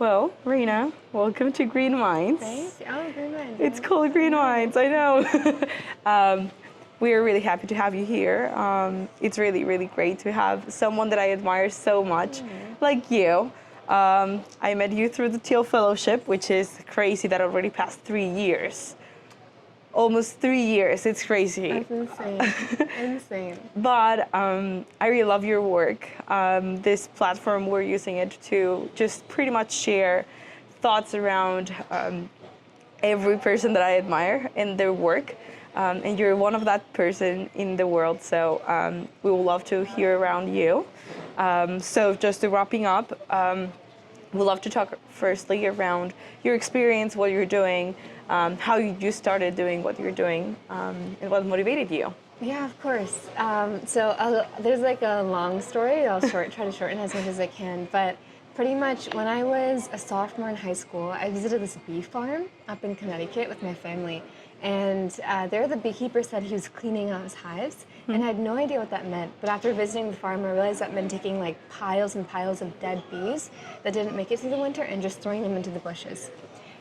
Well, Raina, welcome to Green Minds. Thanks. Oh, Green Minds. It's called Green Minds, I know. We are really happy to have you here. It's really, really great to have someone that I admire so much, like you. I met you through the Thiel Fellowship, which is crazy that already passed 3 years. Almost 3 years, it's crazy. That's insane. Insane. But I really love your work. This platform, we're using it to just pretty much share thoughts around every person that I admire and their work. And you're one of that person in the world, so we would love to hear around you. So just to wrapping up, we'd love to talk firstly around your experience, what you're doing, how you started doing what you're doing, and what motivated you. Yeah, of course. There's like a long story. I'll try to shorten as much as I can. But pretty much when I was a sophomore in high school, I visited this bee farm up in Connecticut with my family. And there the beekeeper said he was cleaning out his hives, and I had no idea what that meant. But after visiting the farm, I realized that meant taking like piles and piles of dead bees that didn't make it through the winter and just throwing them into the bushes.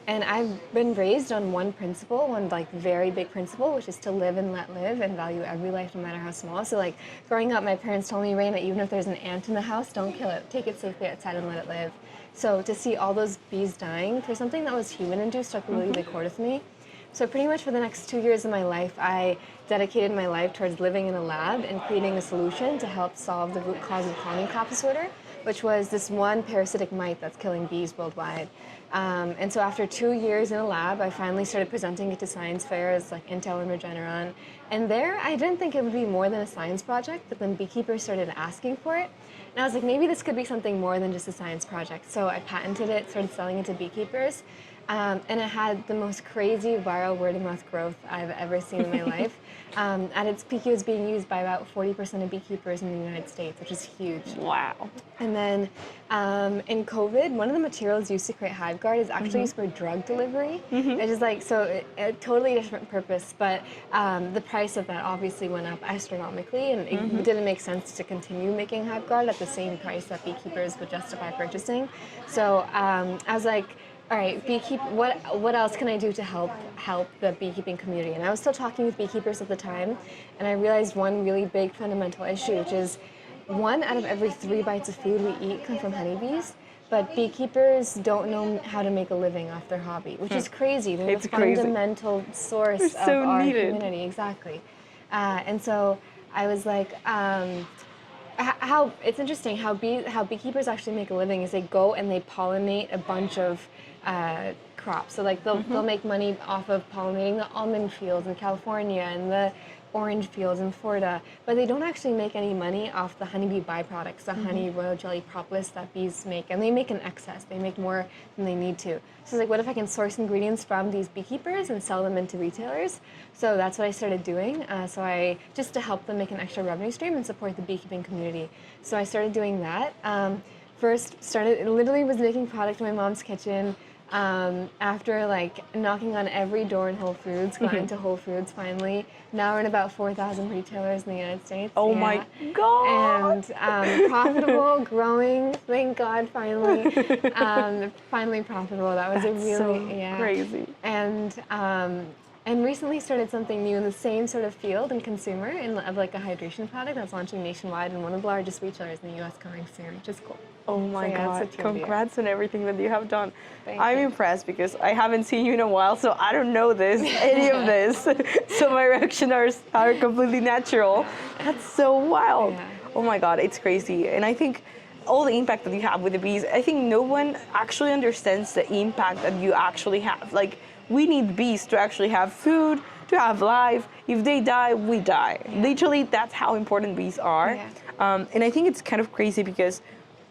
And I've been raised on one principle, one like very big principle, which is to live and let live and value every life no matter how small. So like growing up, my parents told me, Raina, even if there's an ant in the house, don't kill it. Take it safely outside and let it live. So to see all those bees dying for something that was human-induced struck a really big chord with me. So pretty much for the next 2 years of my life, I dedicated my life towards living in a lab and creating a solution to help solve the root cause of common crop disorder, which was this one parasitic mite that's killing bees worldwide. And so after 2 years in a lab, I finally started presenting it to science fairs like Intel and Regeneron. And there, I didn't think it would be more than a science project, but then beekeepers started asking for it. And I was like, maybe this could be something more than just a science project. So I patented it, started selling it to beekeepers. And it had the most crazy viral word-of-mouth growth I've ever seen in my life. At its peak, it was being used by about 40% of beekeepers in the United States, which is huge. Wow. And then in COVID, one of the materials used to create HiveGuard is actually used for drug delivery. It's just like, so a totally different purpose, but the price of that obviously went up astronomically, and it didn't make sense to continue making HiveGuard at the same price that beekeepers would justify purchasing. So I was like, all right, what else can I do to help the beekeeping community? And I was still talking with beekeepers at the time, and I realized one really big fundamental issue, which is 1 out of every 3 bites of food we eat come from honeybees, but beekeepers don't know how to make a living off their hobby, which is crazy. They're the fundamental source of our community, exactly. And so I was like, how it's interesting how beekeepers actually make a living is they go and they pollinate a bunch of crops. So like they'll make money off of pollinating the almond fields in California and the orange fields in Florida, but they don't actually make any money off the honeybee byproducts, the honey, royal jelly, propolis that bees make, and they make in excess. They make more than they need to. So it's like, what if I can source ingredients from these beekeepers and sell them into retailers? So that's what I started doing. Just to help them make an extra revenue stream and support the beekeeping community. So I started doing that. Literally was making product in my mom's kitchen. After like knocking on every door in Whole Foods, got into Whole Foods finally. Now we're in about 4,000 retailers in the United States. Oh my God! And profitable, growing, thank God, finally. Finally profitable. That was crazy. And recently started something new in the same sort of field and consumer of like a hydration product that's launching nationwide and one of the largest retailers in the U.S. coming soon, which is cool. Oh my God, congrats on everything that you have done. I'm impressed because I haven't seen you in a while, so I don't know any of this. So my reactions are completely natural. That's so wild. Yeah. Oh my God, it's crazy. And I think all the impact that you have with the bees, I think no one actually understands the impact that you actually have. Like, we need bees to actually have food, to have life. If they die, we die. Yeah. Literally, that's how important bees are. Yeah. And I think it's kind of crazy because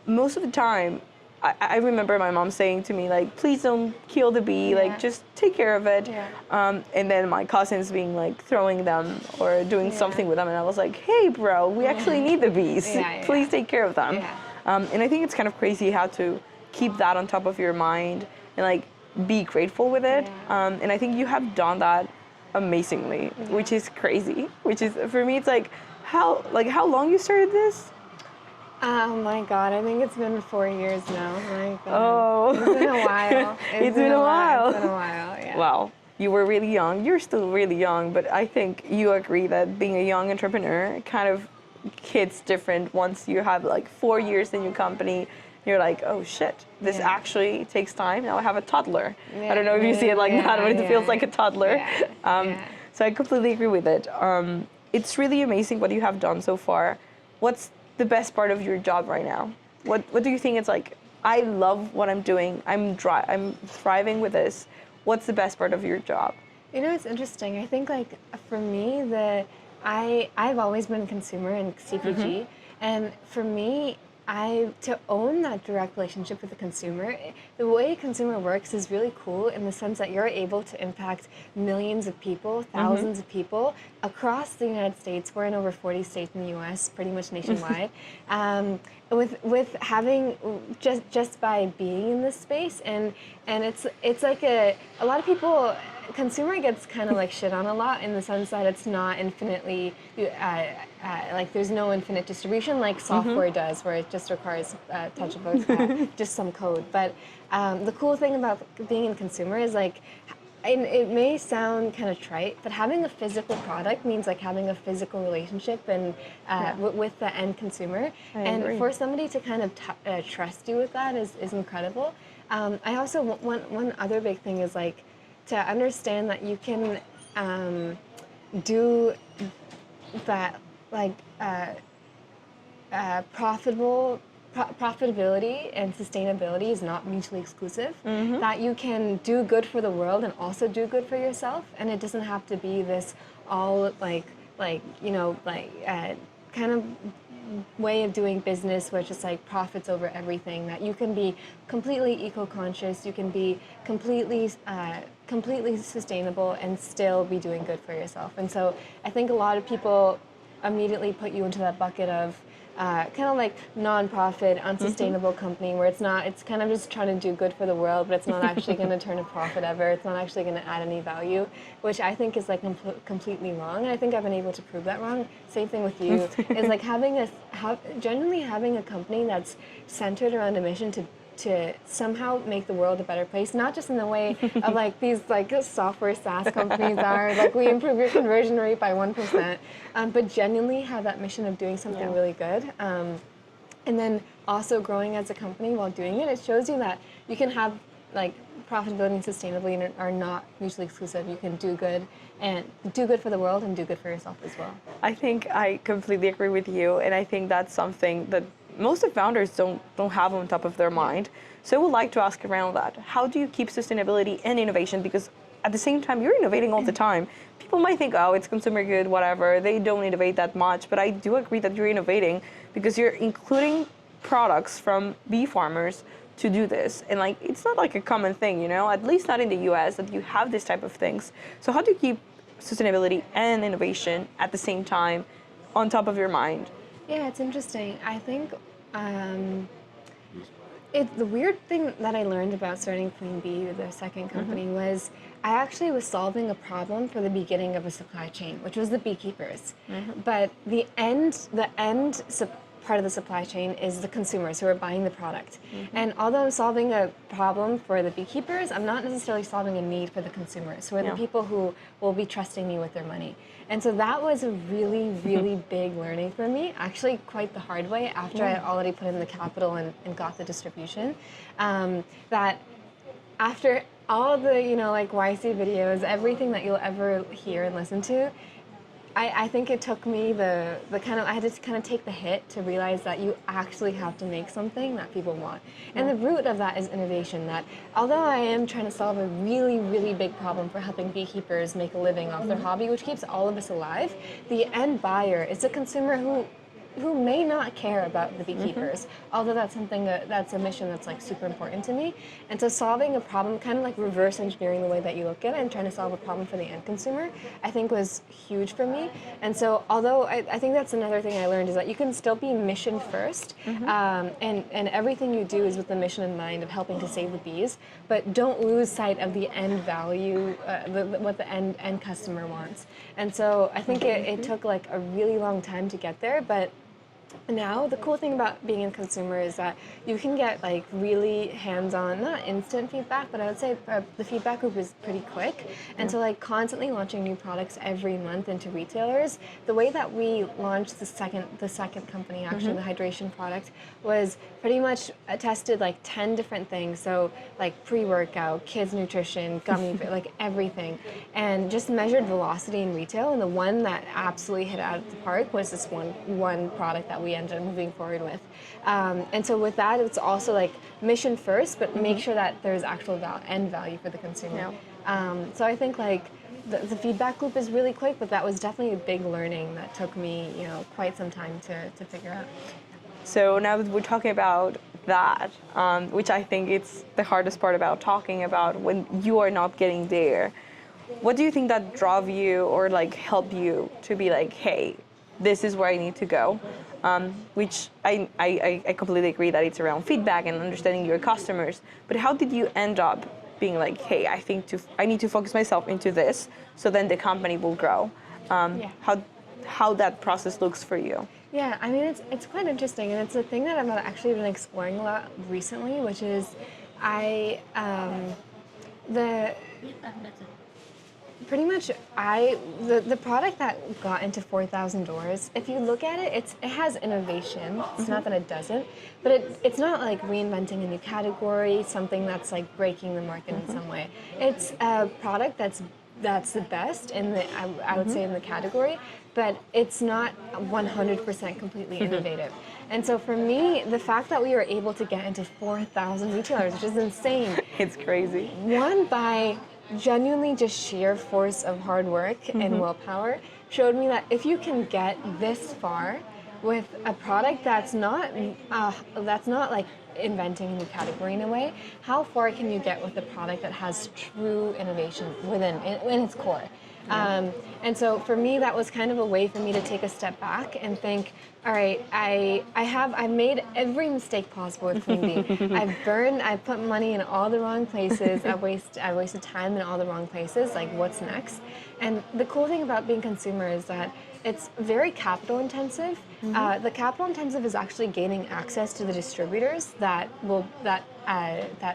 most of the time, I remember my mom saying to me, like, please don't kill the bee, like, just take care of it. Yeah. And then my cousins being like throwing them or doing something with them. And I was like, hey, bro, we actually need the bees. Please take care of them. Yeah. And I think it's kind of crazy how to keep that on top of your mind and like be grateful with it. Yeah. And I think you have done that amazingly, which is crazy. Which is, for me, it's like how long you started this? Oh my God, I think it's been 4 years now. My God. Oh, It's been a while. it's been a while. It's been a while, yeah. Wow, you were really young. You're still really young, but I think you agree that being a young entrepreneur kind of hits different once you have like 4 years in your company. You're like, oh shit, this Yeah. actually takes time. Now I have a toddler. Yeah, I don't know if you see it like that, but it feels like a toddler. Yeah, yeah. So I completely agree with it. It's really amazing what you have done so far. What's the best part of your job right now? What do you think it's like? I love what I'm doing. I'm thriving with this. What's the best part of your job? You know, it's interesting. I think like for me, I've always been consumer and CPG, and for me, to own that direct relationship with the consumer, the way consumer works is really cool in the sense that you're able to impact millions of people, thousands of people across the United States. We're in over 40 states in the U.S., pretty much nationwide. With having just by being in this space, and it's like a lot of people. Consumer gets kind of like shit on a lot in the sense that it's not infinitely like there's no infinite distribution like software does, where it just requires touch of just some code. But the cool thing about being in consumer is like, and it may sound kind of trite, but having a physical product means like having a physical relationship and with the end consumer. And agree. for somebody to kind of trust you with that is incredible. I also one other big thing is like to understand that you can do that like profitability and sustainability is not mutually exclusive. That you can do good for the world and also do good for yourself, and it doesn't have to be this all like kind of way of doing business where it's just like profits over everything. That you can be completely eco-conscious, you can be completely sustainable and still be doing good for yourself. And so I think a lot of people immediately put you into that bucket of kind of like non-profit, unsustainable company where it's kind of just trying to do good for the world, but it's not actually going to turn a profit ever. It's not actually going to add any value, which I think is like completely wrong. And I think I've been able to prove that wrong. Same thing with you is like genuinely having a company that's centered around a mission to somehow make the world a better place, not just in the way of like these like software SaaS companies are, like we improve your conversion rate by 1%, but genuinely have that mission of doing something really good. And then also growing as a company while doing it, it shows you that you can have like profitability and sustainability are not mutually exclusive. You can do good and do good for the world and do good for yourself as well. I think I completely agree with you, and I think that's something that most of founders don't have on top of their mind. So I would like to ask around that. How do you keep sustainability and innovation? Because at the same time, you're innovating all the time. People might think, oh, it's consumer good, whatever. They don't innovate that much. But I do agree that you're innovating because you're including products from bee farmers to do this. And like, it's not like a common thing, you know, at least not in the US, that you have this type of things. So how do you keep sustainability and innovation at the same time on top of your mind? Yeah, it's interesting. I think the weird thing that I learned about starting Queen Bee, the second company, was I actually was solving a problem for the beginning of a supply chain, which was the beekeepers. But the end part of the supply chain is the consumers who are buying the product. And although I'm solving a problem for the beekeepers, I'm not necessarily solving a need for the consumers, who are the people who will be trusting me with their money. And so that was a really, really big learning for me, actually quite the hard way after I had already put in the capital and got the distribution. That after all the, like YC videos, everything that you'll ever hear and listen to, I think it took me I had to kind of take the hit to realize that you actually have to make something that people want. And the root of that is innovation, that although I am trying to solve a really, really big problem for helping beekeepers make a living off their hobby, which keeps all of us alive, the end buyer is a consumer who may not care about the beekeepers, although that's something that's a mission that's like super important to me. And so solving a problem, kind of like reverse engineering the way that you look at it and trying to solve a problem for the end consumer, I think was huge for me. And so although I think that's another thing I learned is that you can still be mission first, and everything you do is with the mission in mind of helping to save the bees, but don't lose sight of the end value, what the end customer wants. And so I think it took like a really long time to get there, but Now, the cool thing about being a consumer is that you can get like really hands-on, not instant feedback, but I would say the feedback loop is pretty quick. And so like constantly launching new products every month into retailers. The way that we launched the second company, actually the hydration product, was pretty much tested like 10 different things. So like pre-workout, kids nutrition, gummy, like everything, and just measured velocity in retail. And the one that absolutely hit out of the park was this one product that we ended up moving forward with. And so with that, it's also like mission first, but make sure that there's actual end value for the consumer. So I think like the feedback loop is really quick, but that was definitely a big learning that took me, quite some time to figure out. So now that we're talking about that, which I think it's the hardest part about talking about when you are not getting there, what do you think that drove you or like helped you to be like, hey, this is where I need to go? Which I completely agree that it's around feedback and understanding your customers. But how did you end up being like, hey, I need to focus myself into this, so then the company will grow? How that process looks for you? Yeah, I mean, it's quite interesting, and it's a thing that I've actually been exploring a lot recently, which is the product that got into 4,000 doors, if you look at it, it has innovation. It's not that it doesn't, but it's not like reinventing a new category, something that's like breaking the market in some way. It's a product that's the best in the, I would say, in the category, but it's not 100% completely innovative. And so for me, the fact that we were able to get into 4,000 retailers, which is insane. It's crazy. One, by genuinely just sheer force of hard work and willpower, showed me that if you can get this far with a product that's not like inventing a new category in a way, how far can you get with a product that has true innovation in its core? And so for me, that was kind of a way for me to take a step back and think, all right, I've made every mistake possible with Queen Bee. I've put money in all the wrong places. I wasted time in all the wrong places. Like, what's next? And the cool thing about being consumer is that it's very capital intensive. The capital intensive is actually gaining access to the distributors that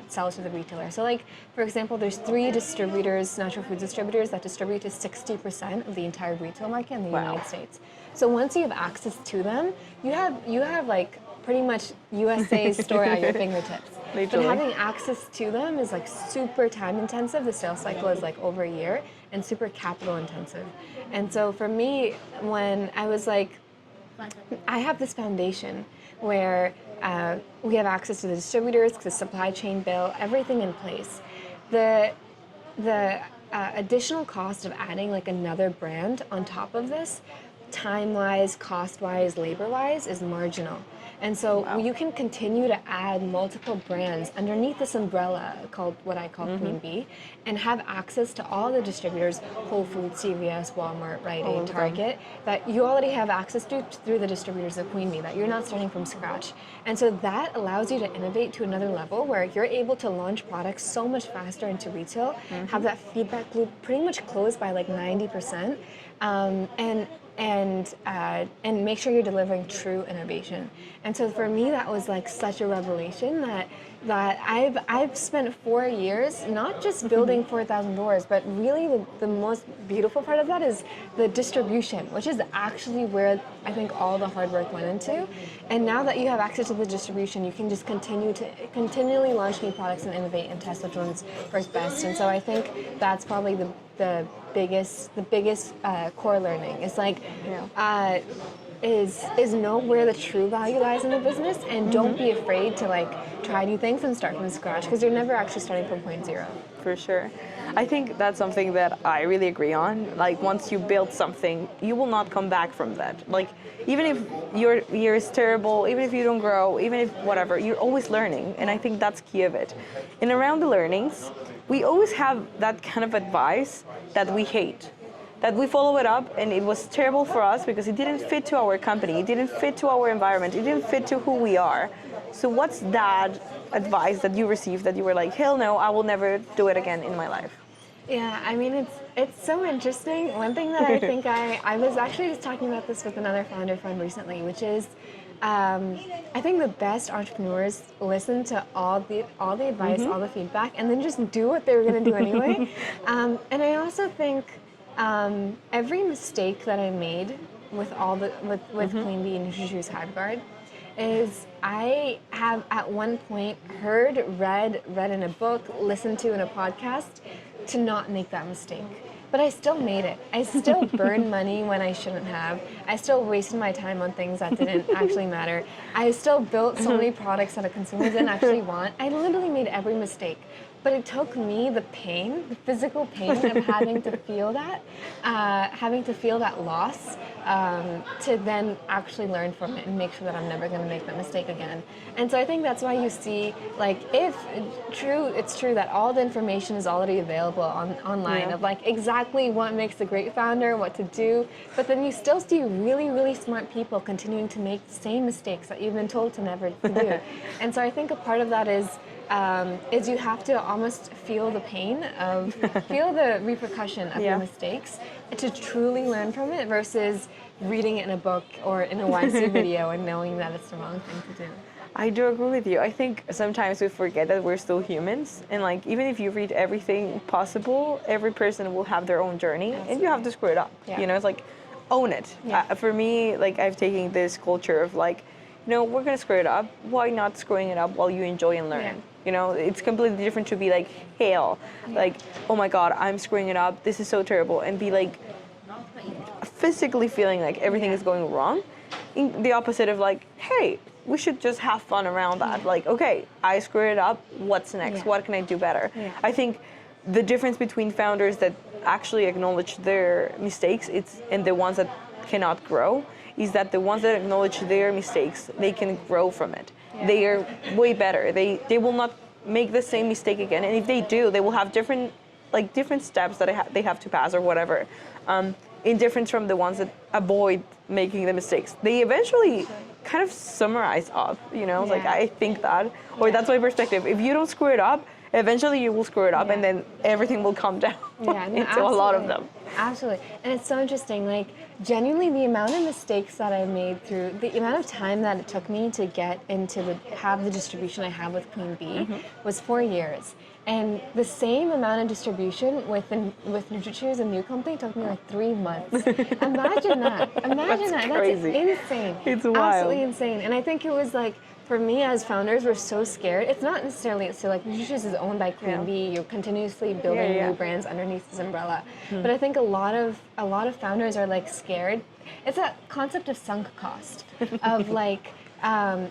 sell to the retailer. So like, for example, there's 3 distributors, natural food distributors, that distribute to 60% of the entire retail market in the United States. So once you have access to them, you have like pretty much USA's store at your fingertips. Literally. But having access to them is like super time intensive. The sales cycle is like over a year and super capital intensive. And so for me, when I was like, I have this foundation where we have access to the distributors, the supply chain bill, everything in place. The additional cost of adding like another brand on top of this, time-wise, cost-wise, labor-wise, is marginal. And so you can continue to add multiple brands underneath this umbrella called what I call Queen Bee, and have access to all the distributors, Whole Foods, CVS, Walmart, Rite Aid, Target, that you already have access to through the distributors of Queen Bee, that you're not starting from scratch. And so that allows you to innovate to another level where you're able to launch products so much faster into retail, have that feedback loop pretty much closed by like 90%, and make sure you're delivering true innovation. And so for me, that was like such a revelation that I've spent 4 years not just building 4,000 doors, but really the most beautiful part of that is the distribution, which is actually where I think all the hard work went into. And now that you have access to the distribution, you can just continually launch new products and innovate and test which ones work best. And so I think that's probably the biggest core learning. It's like is know where the true value lies in the business, and don't be afraid to like try new things and start from scratch, because you're never actually starting from point zero. For sure. I think that's something that I really agree on. Like, once you build something, you will not come back from that. Like, even if your year is terrible, even if you don't grow, even if whatever, you're always learning. And I think that's key of it. And around the learnings, we always have that kind of advice that we hate, that we follow it up and it was terrible for us because it didn't fit to our company, it didn't fit to our environment, it didn't fit to who we are. So what's that advice that you received that you were like, hell no, I will never do it again in my life? Yeah, I mean it's so interesting. One thing that I think I was actually just talking about this with another founder friend recently, which is I think the best entrepreneurs listen to all the advice, all the feedback, and then just do what they were going to do anyway. And I also think every mistake that I made with all the with Clean Bee and Nutrichoose HiveGuard is I have at one point heard, read in a book, listened to in a podcast to not make that mistake. But I still made it. I still burned money when I shouldn't have. I still wasted my time on things that didn't actually matter. I still built so many products that a consumer didn't actually want. I literally made every mistake. But it took me the pain, the physical pain of having to feel that loss, to then actually learn from it and make sure that I'm never going to make that mistake again. And so I think that's why you see, like, if it's true that all the information is already available online of like exactly what makes a great founder, what to do, but then you still see really, really smart people continuing to make the same mistakes that you've been told to never to do. And so I think a part of that is you have to almost feel the pain of, feel the repercussion of your mistakes to truly learn from it versus reading it in a book or in a YC video and knowing that it's the wrong thing to do. I do agree with you. I think sometimes we forget that we're still humans, and like even if you read everything possible, every person will have their own journey, and you have to screw it up. Yeah. You know, it's like own it. For me, like I've taken this culture of like, no, we're gonna screw it up. Why not screwing it up while you enjoy and learn? Yeah. You know, it's completely different to be like, hail, like, oh my God, I'm screwing it up. This is so terrible, and be like physically feeling like everything is going wrong. In the opposite of like, hey, we should just have fun around that. Like, okay, I screwed it up. What's next? What can I do better? I think the difference between founders that actually acknowledge their mistakes, and the ones that cannot grow, is that the ones that acknowledge their mistakes, they can grow from it. They are way better. They will not make the same mistake again. And if they do, they will have different steps that they have to pass or whatever. In difference from the ones that avoid making the mistakes. They eventually kind of summarize up, you know, like I think that, or that's my perspective. If you don't screw it up, eventually you will screw it up and then everything will come down into a lot of them. Absolutely. And it's so interesting, like genuinely the amount of mistakes that I made through, the amount of time that it took me to get into have the distribution I have with Clean Bee was 4 years. And the same amount of distribution with Nutrichoose, a new company, took me like 3 months. Imagine that. Imagine that. Crazy. That's insane. It's wild. Absolutely insane. And I think it was like, for me as founders, we're so scared. It's not necessarily, so like Nutrichoose is owned by Clean Bee. You're continuously building new brands underneath this umbrella. But I think a lot of founders are like scared. It's a concept of sunk cost, of like,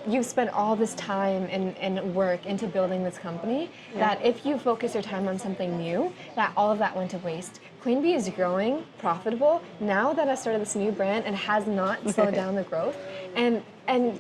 you've spent all this time and work into building this company, that if you focus your time on something new, that all of that went to waste. Clean Bee is growing, profitable, now that I started this new brand and has not slowed down the growth, and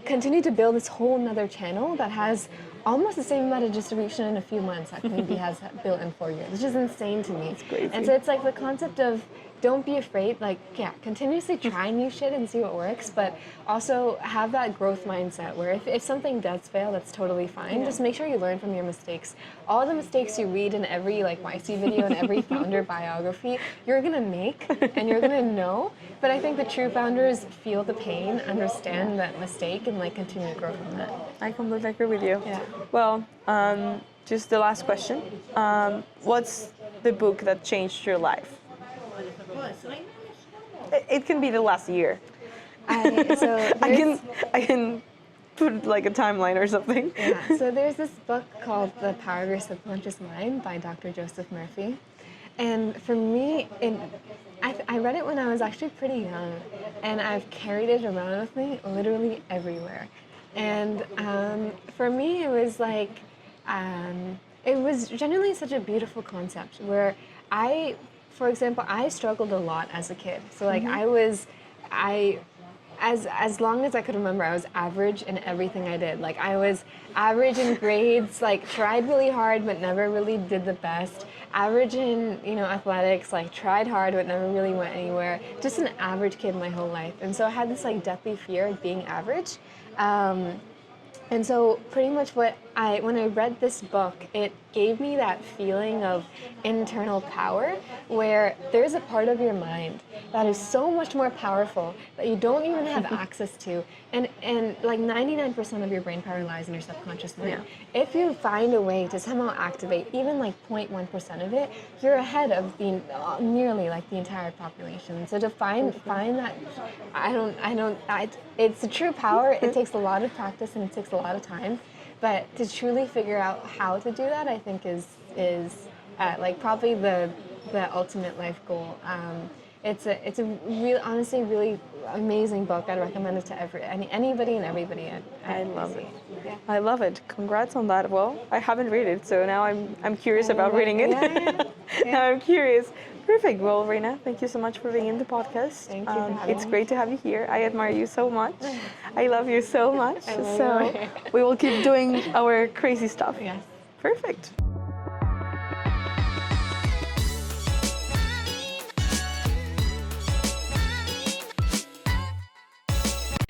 continue to build this whole nother channel that has almost the same amount of distribution in a few months that Clean Bee has built in 4 years, which is insane to me. It's crazy. And so it's like the concept of, don't be afraid, like, continuously try new shit and see what works, but also have that growth mindset where if something does fail, that's totally fine. Just make sure you learn from your mistakes. All the mistakes you read in every like YC video and every founder biography, you're gonna make and you're gonna know, but I think the true founders feel the pain, understand that mistake, and like continue to grow from that. I completely agree with you. Yeah. Well, just the last question. What's the book that changed your life? It can be the last year. I can put like a timeline or something. Yeah, so there's this book called The Power of Your Subconscious Mind by Dr. Joseph Murphy. And for me, I read it when I was actually pretty young, and I've carried it around with me literally everywhere. And for me, it was like, it was genuinely such a beautiful concept where for example, I struggled a lot as a kid. So like as long as I could remember, I was average in everything I did. Like I was average in grades, like tried really hard but never really did the best. Average in, athletics, like tried hard but never really went anywhere. Just an average kid my whole life. And so I had this like deathly fear of being average. And so pretty much when I read this book, it gave me that feeling of internal power where there's a part of your mind that is so much more powerful that you don't even have access to. And like 99% of your brain power lies in your subconscious mind. Yeah. If you find a way to somehow activate even like 0.1% of it, you're ahead of the nearly like the entire population. So to find that, it's a true power. It takes a lot of practice and it takes a lot of time. But to truly figure out how to do that, I think is like probably the ultimate life goal. It's a real, honestly, really amazing book. I'd recommend it to anybody and everybody. I love it. Yeah. I love it. Congrats on that. Well, I haven't read it, so now I'm curious about reading it. Yeah. Now I'm curious. Perfect. Well, Raina, thank you so much for being in the podcast. Thank you for having It's me. great to have you here. I admire you so much. I love you so much. I love So you. we will keep doing our crazy stuff. Yes. Perfect.